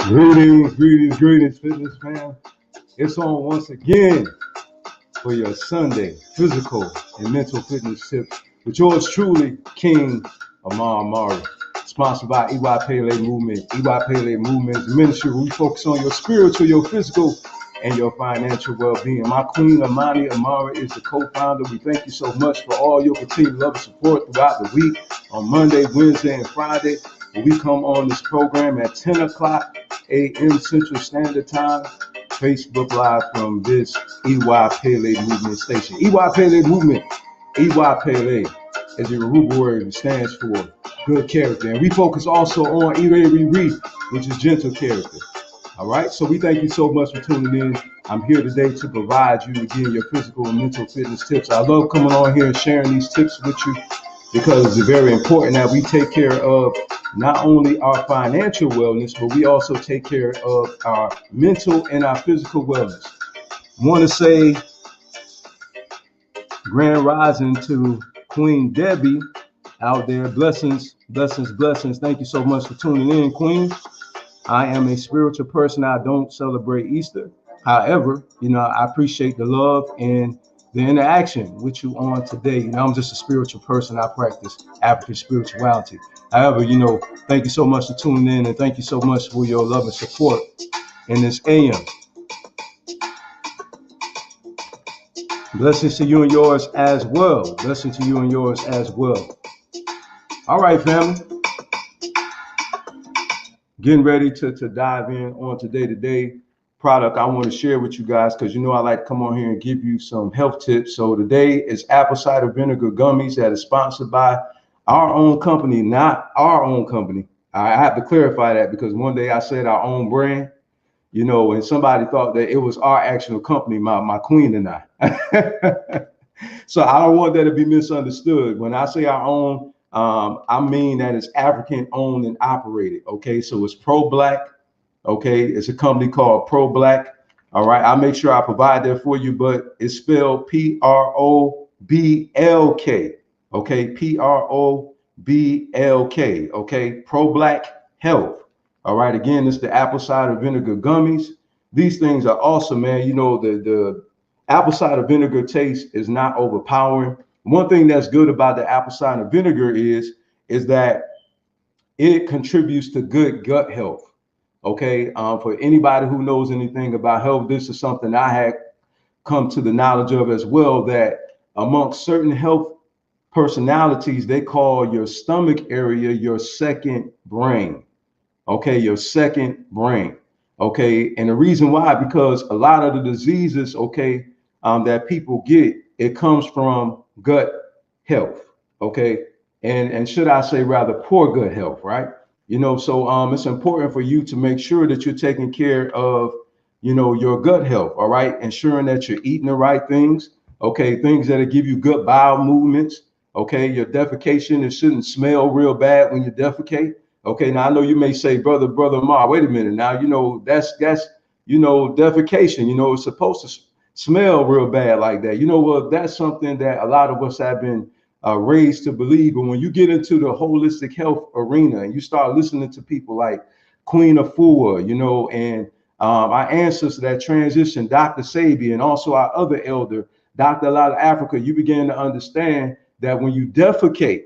Greetings, fitness fam. It's on once again for your Sunday physical and mental fitness tips with yours truly, King Amar Mari. Sponsored by EY Pele Movement. EY Pele Movement is a ministry where we focus on your spiritual, your physical, and your financial well-being. My queen, Amani Amari, is the co-founder. We thank you so much for all your continued love and support throughout the week on Monday, Wednesday, and Friday. We come on this program at 10 o'clock a.m. Central Standard Time. Facebook Live from this EY Pele Movement station. EY Pele Movement, EY Pele is a Yoruba word that stands for good character. And we focus also on Ire, which is gentle character. All right, so we thank you so much for tuning in. I'm here today to provide you again your physical and mental fitness tips. I love coming on here and sharing these tips with you because it's very important that we take care of not only our financial wellness, but we also take care of our mental and our physical wellness. I want to say grand rising to Queen Debbie out there. Blessings. Thank you so much for tuning in, Queen. I am a spiritual person. I don't celebrate Easter. However, I appreciate the love and the interaction with you on today. I'm just a spiritual person. I practice African spirituality. However, thank you so much for tuning in, and thank you so much for your love and support in this AM. Blessings to you and yours as well. All right, family. Getting ready to dive in on today product I want to share with you guys, because I like to come on here and give you some health tips. So today is apple cider vinegar gummies that is sponsored by our own company, not our own company. I have to clarify that because one day I said our own brand, and somebody thought that it was our actual company, my queen and I. So I don't want that to be misunderstood. When I say our own, I mean that it's African owned and operated. Okay, so it's pro-black. Okay, it's a company called Pro-Black. All right, I'll make sure I provide that for you, but it's spelled P-R-O-B-L-K. Okay, P-R-O-B-L-K. Okay, Pro-Black Health. All right, again, it's the apple cider vinegar gummies. These things are awesome, man. The apple cider vinegar taste is not overpowering. One thing that's good about the apple cider vinegar is that it contributes to good gut health. Okay, for anybody who knows anything about health, this is something I had come to the knowledge of as well, that amongst certain health personalities, they call your stomach area your second brain. Okay, your second brain. Okay, and the reason why, because a lot of the diseases, that people get, it comes from gut health. Okay, and should I say rather poor gut health, right? So it's important for you to make sure that you're taking care of, your gut health. All right, ensuring that you're eating the right things. Okay, things that'll give you good bowel movements. Okay, your defecation, it shouldn't smell real bad when you defecate. Okay, now I know you may say, brother Ma, wait a minute. Now that's defecation. It's supposed to smell real bad like that. Well, that's something that a lot of us have been raised to believe. But when you get into the holistic health arena and you start listening to people like Queen Afua, and our ancestors that transitioned, Dr. Sabi, and also our other elder, Dr. Lot of Africa, you begin to understand that when you defecate,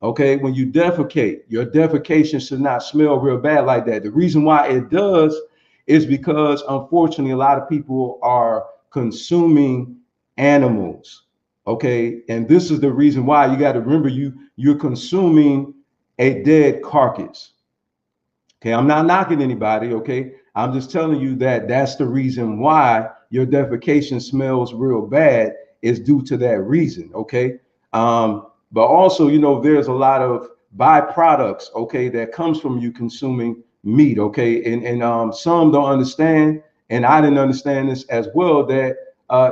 your defecation should not smell real bad like that. The reason why it does is because, unfortunately, a lot of people are consuming animals. Okay, and this is the reason why. You got to remember, you're consuming a dead carcass. Okay, I'm not knocking anybody. Okay, I'm just telling you that that's the reason why your defecation smells real bad, is due to that reason. Okay, but also, there's a lot of byproducts, that comes from you consuming meat. Okay, and some don't understand, and I didn't understand this as well, that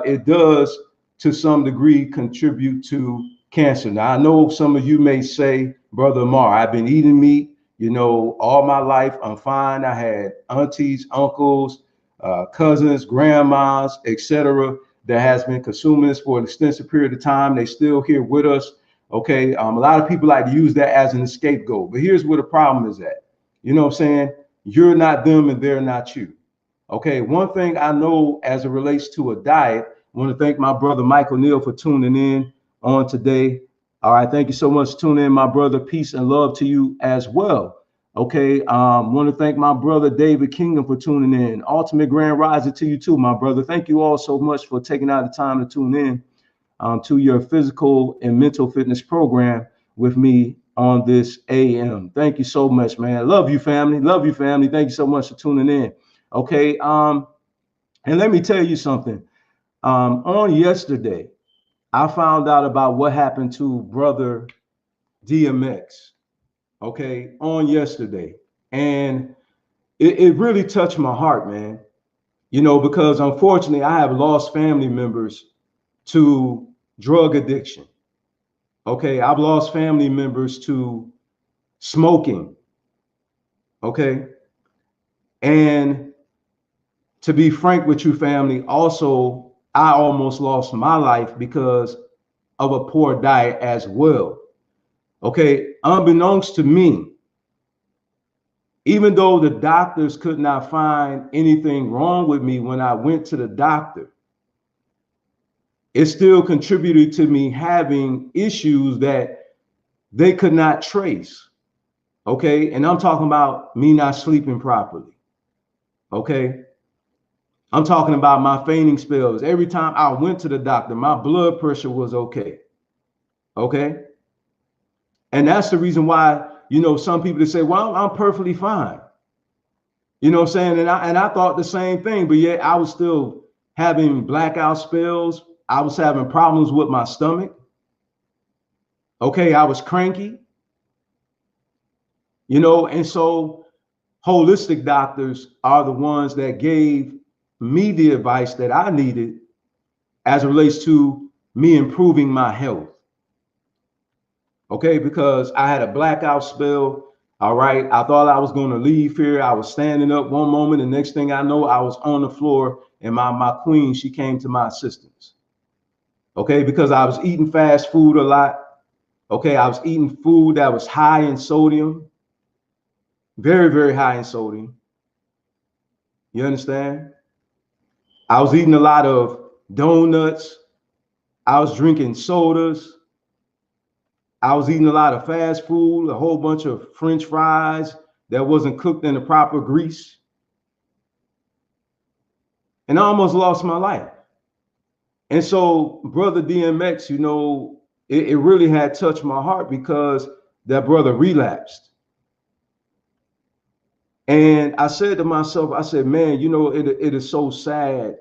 it does to some degree contribute to cancer. Now, I know some of you may say, Brother Mar, I've been eating meat, all my life. I'm fine. I had aunties, uncles, cousins, grandmas, etc., that has been consuming this for an extensive period of time. They still here with us. Okay, a lot of people like to use that as an scapegoat, but here's where the problem is at. You know what I'm saying? you're not them and they're not you. Okay, one thing I know as it relates to a diet, I want to thank my brother Michael Neal for tuning in on today. All right, thank you so much for tuning in, my brother. Peace and love to you as well. Okay, want to thank my brother David Kingdom for tuning in. Ultimate Grand Rising to you too, my brother. Thank you all so much for taking out the time to tune in to your physical and mental fitness program with me on this AM. Thank you so much, man. Love you, family. Love you, family. Thank you so much for tuning in. Okay, and let me tell you something. On yesterday, I found out about what happened to brother DMX. Okay, on yesterday, and it really touched my heart, man. You know, because unfortunately, I have lost family members to drug addiction. Okay, I've lost family members to smoking. Okay, and to be frank with you, family, also, I almost lost my life because of a poor diet as well. Okay, unbeknownst to me, even though the doctors could not find anything wrong with me when I went to the doctor, it still contributed to me having issues that they could not trace. Okay, and I'm talking about me not sleeping properly. Okay, I'm talking about my fainting spells. Every time I went to the doctor, my blood pressure was okay. Okay. And that's the reason why, you know, some people say, well, I'm perfectly fine. You know what I'm saying? And I thought the same thing, but yet I was still having blackout spells. I was having problems with my stomach. Okay. I was cranky, you know, and so holistic doctors are the ones that gave me the advice that I needed as it relates to me improving my health. Okay, because I had a blackout spell. All right, I thought I was going to leave here. I was standing up one moment, and next thing I know, I was on the floor, and my queen, she came to my assistance. Okay, because I was eating fast food a lot. Okay, I was eating food that was high in sodium, very, very high in sodium. You understand? I was eating a lot of donuts. I was drinking sodas. I was eating a lot of fast food, a whole bunch of French fries that wasn't cooked in the proper grease. And I almost lost my life. And so, brother DMX, you know, it really had touched my heart because that brother relapsed. And I said to myself, I said, man, you know, it is so sad,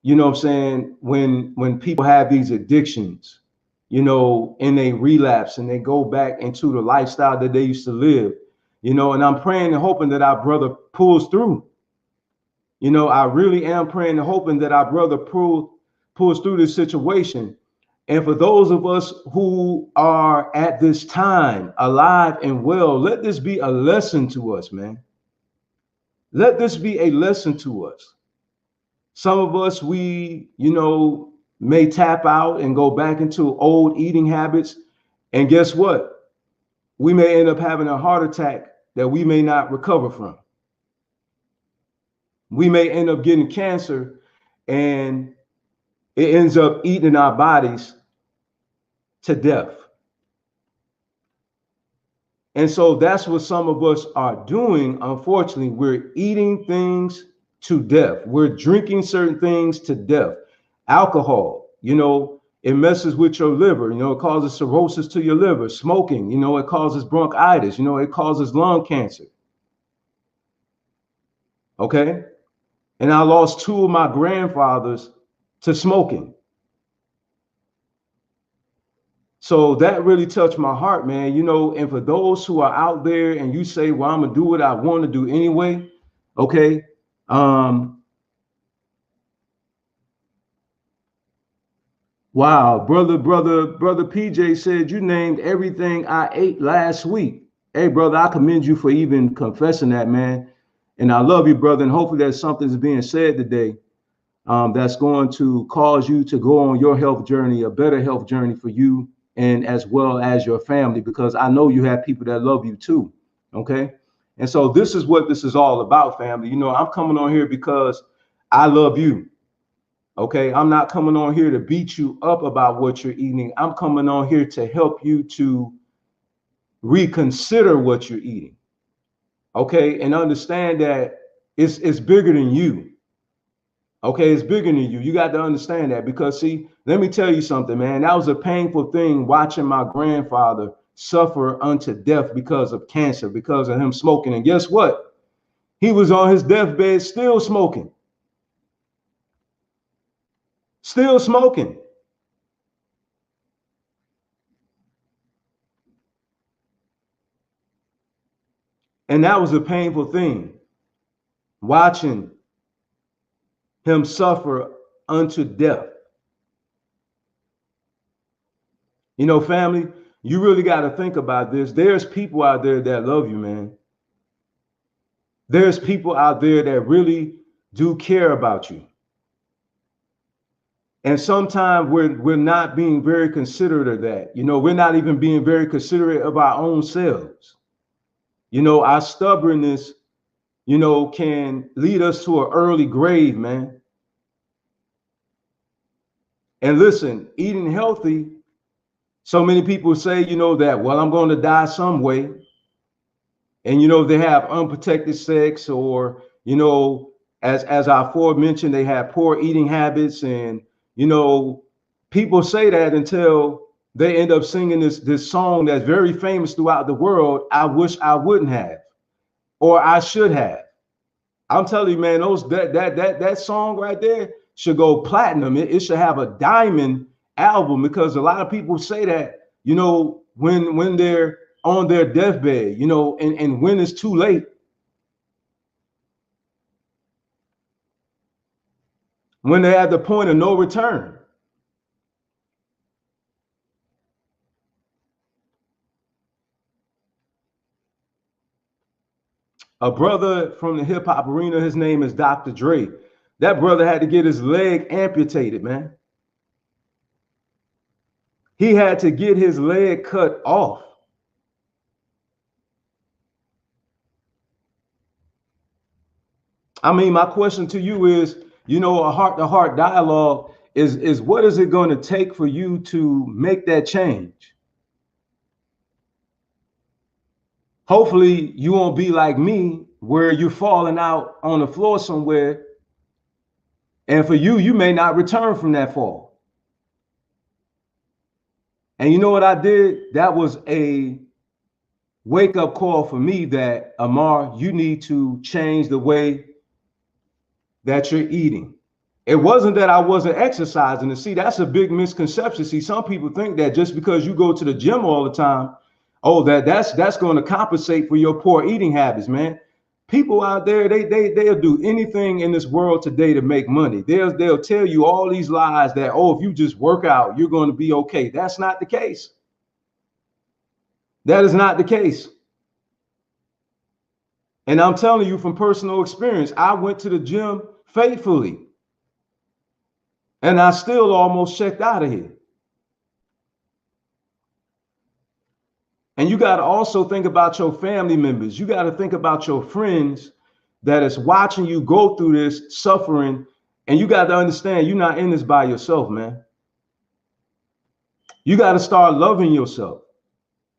you know what I'm saying, when people have these addictions, you know, and they relapse and they go back into the lifestyle that they used to live, you know, and I'm praying and hoping that our brother pulls through. You know, I really am praying and hoping that our brother pulls through this situation. And for those of us who are at this time alive and well, let this be a lesson to us, man. Let this be a lesson to us. Some of us, we, you know, may tap out and go back into old eating habits. And guess what? We may end up having a heart attack that we may not recover from. We may end up getting cancer and it ends up eating our bodies to death. And so that's what some of us are doing. Unfortunately, we're eating things to death. We're drinking certain things to death. Alcohol, you know, it messes with your liver. You know, it causes cirrhosis to your liver. Smoking, you know, it causes bronchitis. You know, it causes lung cancer. Okay. And I lost two of my grandfathers to smoking. So that really touched my heart, man. You know, and for those who are out there and you say, well, I'm gonna do what I want to do anyway. Okay. Wow, brother PJ said you named everything I ate last week. Hey, brother, I commend you for even confessing that, man. And I love you, brother. And hopefully that something's being said today that's going to cause you to go on your health journey, a better health journey for you and as well as your family, because I know you have people that love you too. Okay. And so this is what this is all about, family. You know, I'm coming on here because I love you. Okay. I'm not coming on here to beat you up about what you're eating. I'm coming on here to help you to reconsider what you're eating. Okay. And understand that it's bigger than you. Okay. It's bigger than you. You got to understand that because, see, let me tell you something, man. That was a painful thing watching my grandfather suffer unto death because of cancer, because of him smoking. And guess what? He was on his deathbed still smoking. Still smoking. And that was a painful thing, watching him suffer unto death. You know, family, you really got to think about this. There's people out there that love you, man. There's people out there that really do care about you. And sometimes we're not being very considerate of that. You know, we're not even being very considerate of our own selves. You know, our stubbornness, you know, can lead us to an early grave, man. And listen, eating healthy, so many people say, you know, that, well, I'm going to die some way. And, you know, they have unprotected sex, or, you know, as I aforementioned, they have poor eating habits. And, you know, people say that until they end up singing this song that's very famous throughout the world. I wish I wouldn't have, or I should have. I'm telling you, man, that song right there should go platinum. It should have a diamond album, because a lot of people say that, you know, when they're on their deathbed, you know, and when it's too late, when they're at the point of no return. A brother from the hip hop arena, his name is Dr. Dre. That brother had to get his leg amputated, man. He had to get his leg cut off. I mean, my question to you is, you know, a heart-to-heart dialogue is what is it going to take for you to make that change? Hopefully you won't be like me, where you're falling out on the floor somewhere, and for you, you may not return from that fall. And you know what I did? That was a wake-up call for me that, Amar, you need to change the way that you're eating. It wasn't that I wasn't exercising. And see, that's a big misconception. See, some people think that just because you go to the gym all the time, oh, that's going to compensate for your poor eating habits, man. People out there, they'll do anything in this world today to make money. They'll tell you all these lies that, oh, if you just work out, you're going to be okay. That's not the case. That is not the case. And I'm telling you from personal experience, I went to the gym faithfully, and I still almost checked out of here. And you got to also think about your family members. You got to think about your friends that is watching you go through this suffering. And you got to understand, you're not in this by yourself, man. You got to start loving yourself.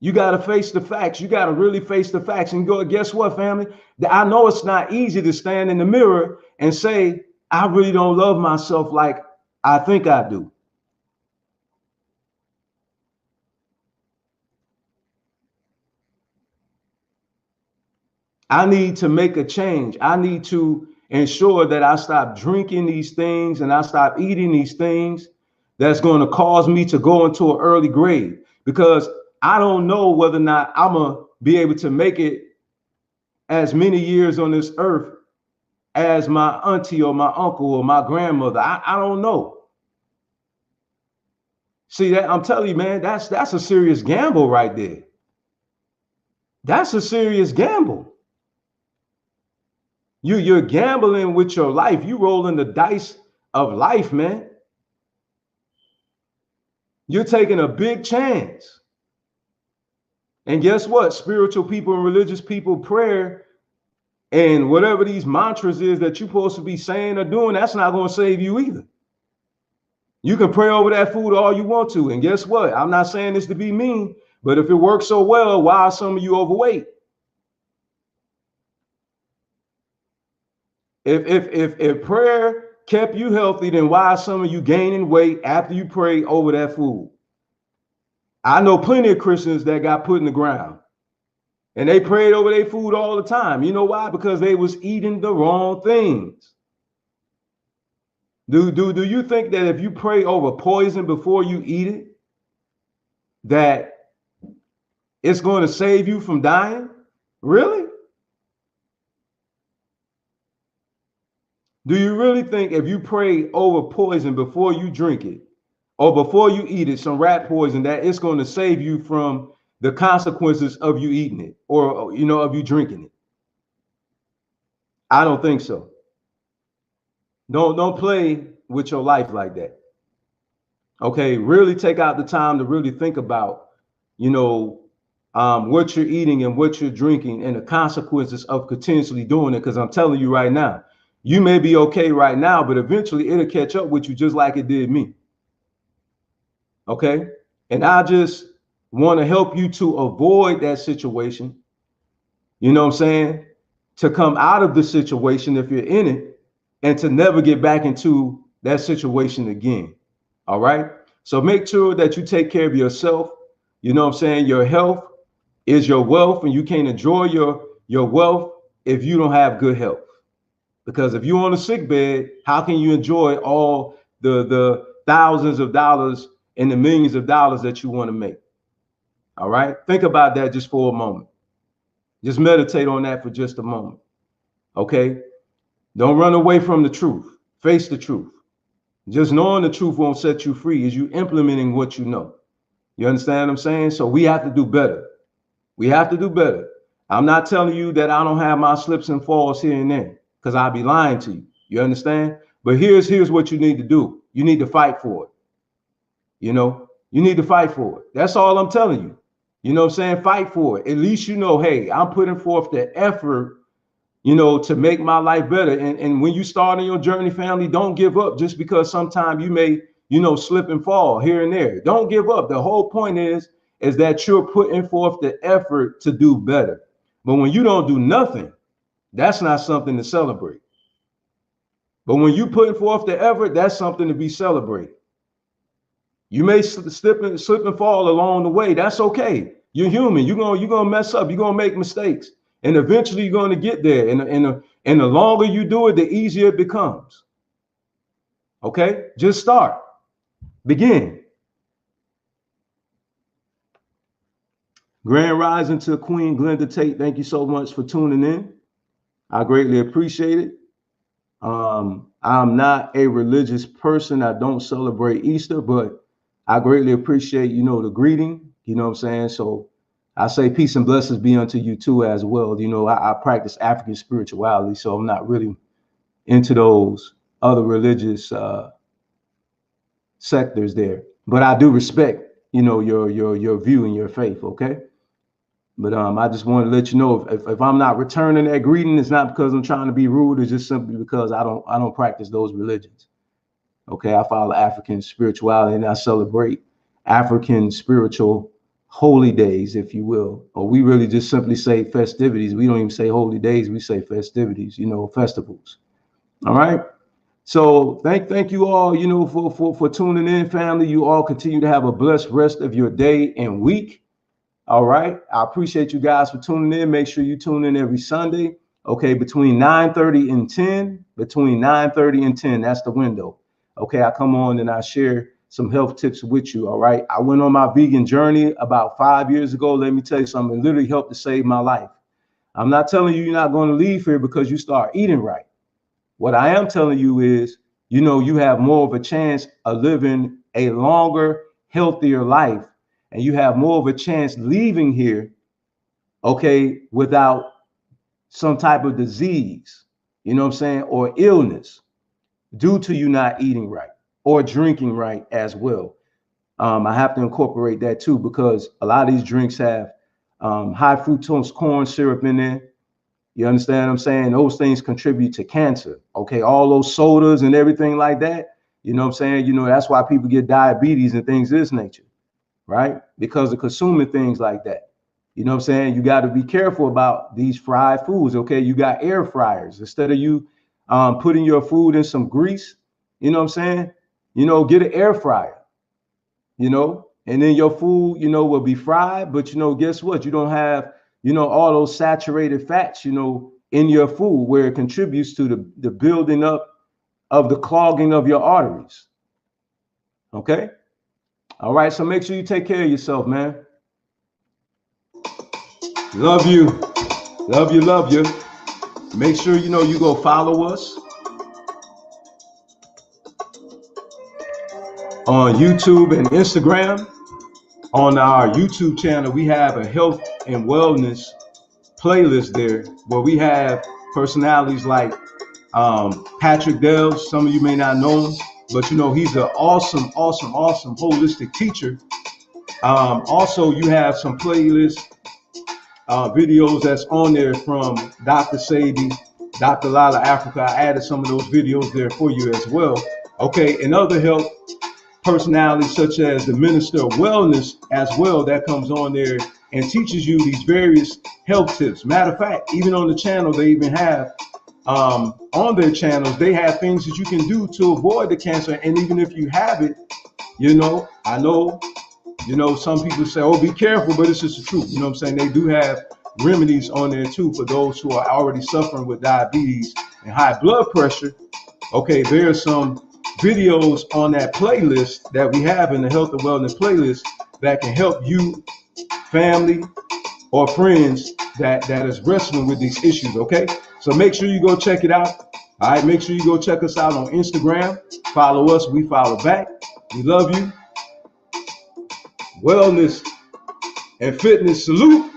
You got to face the facts. You got to really face the facts and go, guess what, family? I know it's not easy to stand in the mirror and say, I really don't love myself like I think I do. I need to make a change. I need to ensure that I stop drinking these things and I stop eating these things that's going to cause me to go into an early grave, because I don't know whether or not I'm going to be able to make it as many years on this earth as my auntie or my uncle or my grandmother. I don't know. See, that I'm telling you, man, that's a serious gamble right there. That's a serious gamble. You're gambling with your life. You rolling the dice of life, man. You're taking a big chance. And guess what? Spiritual people and religious people, prayer And whatever these mantras is that you're supposed to be saying or doing, that's not going to save you either. You can pray over that food all you want to. And guess what? I'm not saying this to be mean, but if it works so well, why are some of you overweight? If prayer kept you healthy, then why are some of you gaining weight after you pray over that food? I know plenty of Christians that got put in the ground and they prayed over their food all the time. You know why? Because they was eating the wrong things. Do you think that if you pray over poison before you eat it, that it's going to save you from dying? Really? Do you really think if you pray over poison before you drink it or before you eat it, some rat poison, that it's going to save you from the consequences of you eating it or, you know, of you drinking it? I don't think so. Don't play with your life like that. Okay, really take out the time to really think about, you know, what you're eating and what you're drinking and the consequences of continuously doing it. Because I'm telling you right now, you may be okay right now, but eventually it'll catch up with you just like it did me. Okay, and I just want to help you to avoid that situation. You know what I'm saying? To come out of the situation if you're in it and to never get back into that situation again. All right. So make sure that you take care of yourself. You know what I'm saying? Your health is your wealth, and you can't enjoy your wealth if you don't have good health. Because if you're on a sick bed, how can you enjoy all the thousands of dollars and the millions of dollars that you want to make? All right. Think about that just for a moment. Just meditate on that for just a moment. Okay. Don't run away from the truth. Face the truth. Just knowing the truth won't set you free. Is you implementing what you know. You understand what I'm saying? So we have to do better. We have to do better. I'm not telling you that I don't have my slips and falls here and there, because I'd be lying to you. You understand? But here's what you need to do. You need to fight for it. You know, you need to fight for it. That's all I'm telling you. You know what I'm saying? Fight for it. At least you know, hey, I'm putting forth the effort, you know, to make my life better. And when you start on your journey, family, don't give up just because sometimes you may, you know, slip and fall here and there. Don't give up. The whole point is that you're putting forth the effort to do better. But when you don't do nothing, that's not something to celebrate. But when you putting forth the effort, that's something to be celebrated. You may slip and fall along the way. That's okay. You're human. You're gonna mess up. You're gonna make mistakes. And eventually you're going to get there. And the longer you do it, the easier it becomes. Okay? Just start. Begin. Grand rising to Queen Glenda Tate. Thank you so much for tuning in. I greatly appreciate it. I'm not a religious person. I don't celebrate Easter, but I greatly appreciate, you know, the greeting. You know what I'm saying? So I say peace and blessings be unto you too as well. You know, I practice African spirituality, so I'm not really into those other religious sectors there. But I do respect, you know, your view and your faith, okay? But I just want to let you know if I'm not returning that greeting, it's not because I'm trying to be rude. It's just simply because I don't practice those religions. Okay, I follow African spirituality and I celebrate African spiritual holy days, if you will, or we really just simply say festivities. We don't even say holy days. We say festivities, you know, festivals. All right. So thank you all, you know, for tuning in, family. You all continue to have a blessed rest of your day and week. All right. I appreciate you guys for tuning in. Make sure you tune in every Sunday. Okay, between 9:30 and 10, between 9:30 and 10, that's the window. Okay, I come on and I share some health tips with you. All right. I went on my vegan journey about 5 years ago. Let me tell you something, it literally helped to save my life. I'm not telling you you're not going to leave here because you start eating right. What I am telling you is, you know, you have more of a chance of living a longer, healthier life, and you have more of a chance leaving here, okay, without some type of disease, you know what I'm saying, or illness due to you not eating right or drinking right as well. I have to incorporate that too, because a lot of these drinks have high fructose corn syrup in there. You understand what I'm saying? Those things contribute to cancer. Okay, all those sodas and everything like that. You know what I'm saying? You know, that's why people get diabetes and things of this nature, right? Because of consuming things like that. You know what I'm saying? You got to be careful about these fried foods. Okay, you got air fryers. Instead of you putting your food in some grease, you know what I'm saying? You know, get an air fryer. You know, and then your food, you know, will be fried. But you know, guess what? You don't have, you know, all those saturated fats, you know, in your food, where it contributes to the building up of the clogging of your arteries. Okay. All right. So make sure you take care of yourself, man. Love you. Love you. Love you. Make sure, you know, you go follow us on YouTube and Instagram. On our YouTube channel, we have a health and wellness playlist there where we have personalities like Patrick Dell. Some of you may not know him, but you know, he's an awesome holistic teacher. Also, you have some playlist videos that's on there from Dr. Sadie, Dr. Lala Africa. I added some of those videos there for you as well. Okay, and other health personalities such as the Minister of Wellness as well, that comes on there and teaches you these various health tips. Matter of fact, even on the channel, they even have on their channels, they have things that you can do to avoid the cancer. And even if you have it, you know, I know, you know, some people say, oh, be careful, but it's just the truth. You know what I'm saying? They do have remedies on there too for those who are already suffering with diabetes and high blood pressure. Okay, there's some videos on that playlist that we have in the health and wellness playlist that can help you, family or friends that is wrestling with these issues. Okay, so make sure you go check it out. All right, make sure you go check us out on Instagram. Follow us, we follow back. We love you. Wellness and fitness salute.